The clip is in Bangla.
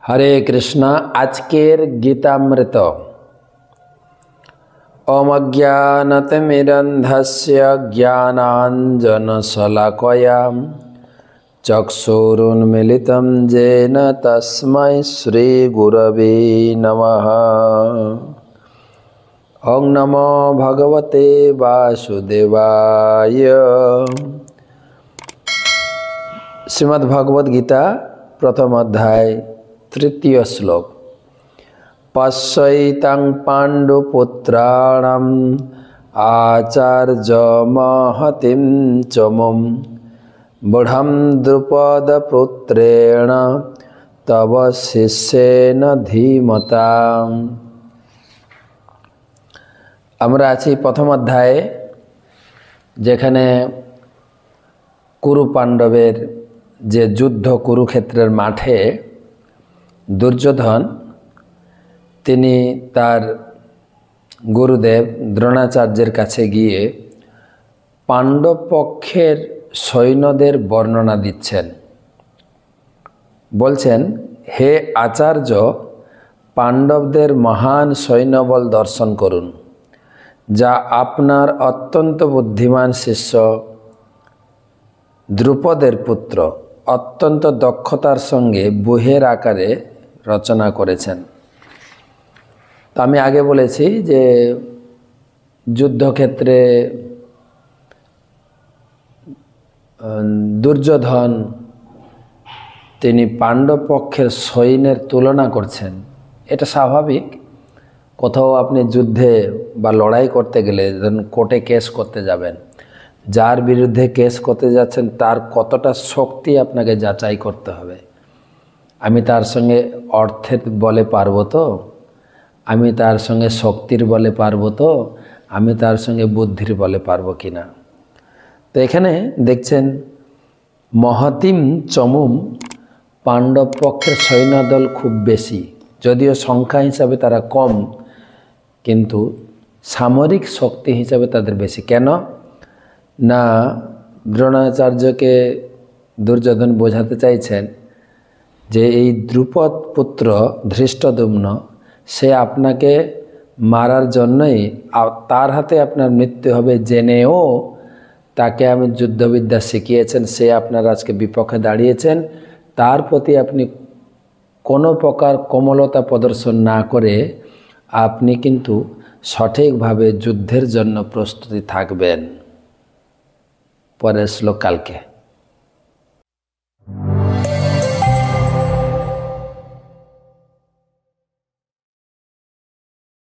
हरे कृष्णा। आजकेर गीतामृत अमज्ञानतिमिरन्धस्य ज्ञानाञ्जनशलाकया चक्षुरुन्मीलितं येन तस्मै श्रीगुरवे नमः। ओं नमो भगवते वासुदेवाय। श्रीमद्भगवद गीता प्रथम अध्याय तृतीय श्लोक। पश्यैतां पाण्डुपुत्राणाम् आचार्यमहतीं च मुं बुढं द्रुपदपुत्रेण तव शिष्येन धीमता। আমরা আছি প্রথম অধ্যায়ে, যেখানে কুরু পাণ্ডবের যে যুদ্ধ কুরুক্ষেত্রের মাঠে দুর্যোধন তিনি তার গুরুদেব দ্রোণাচার্যের কাছে গিয়ে পাণ্ডব পক্ষের সৈন্যদের বর্ণনা দিচ্ছেন। বলছেন, হে আচার্য, পাণ্ডবদের মহান সৈন্যবল দর্শন করুন, যা আপনার অত্যন্ত বুদ্ধিমান শিষ্য দ্রুপদের পুত্র অত্যন্ত দক্ষতার সঙ্গে ব্যূহের আকারে রচনা করেছেন। তো আমি আগে বলেছি যে যুদ্ধক্ষেত্রে দুর্যোধন তিনি পাণ্ডব পক্ষের সৈন্যের তুলনা করছেন। এটা স্বাভাবিক। কোথাও আপনি যুদ্ধে বা লড়াই করতে গেলে ধরুন কোর্টে কেস করতে যাবেন, যার বিরুদ্ধে কেস করতে যাচ্ছেন তার কতটা শক্তি আপনাকে যাচাই করতে হবে। আমি তার সঙ্গে অর্থের বলে পারবো তো, আমি তার সঙ্গে শক্তির বলে পারবো তো, আমি তার সঙ্গে বুদ্ধির বলে পারবো কিনা। তো এখানে দেখছেন মহতিম চমুম, পাণ্ডব পক্ষের সৈন্যদল খুব বেশি, যদিও সংখ্যা হিসাবে তারা কম, কিন্তু সামরিক শক্তি হিসাবে তাদের বেশি। কেন না, দ্রোণাচার্যকে দুর্যোধন বোঝাতে চাইছেন যে এই দ্রুপদ পুত্র ধৃষ্টদ্যুম্ন সে আপনাকে মারার জন্যই, তার হাতে আপনার মৃত্যু হবে জেনেও তাকে আমি যুদ্ধবিদ্যা শিখিয়েছেন, সে আপনার আজকে বিপক্ষে দাঁড়িয়েছেন, তার প্রতি আপনি কোনো প্রকার কোমলতা প্রদর্শন না করে আপনি কিন্তু সঠিকভাবে যুদ্ধের জন্য প্রস্তুতি থাকবেন। পরের শ্লোক কালকে।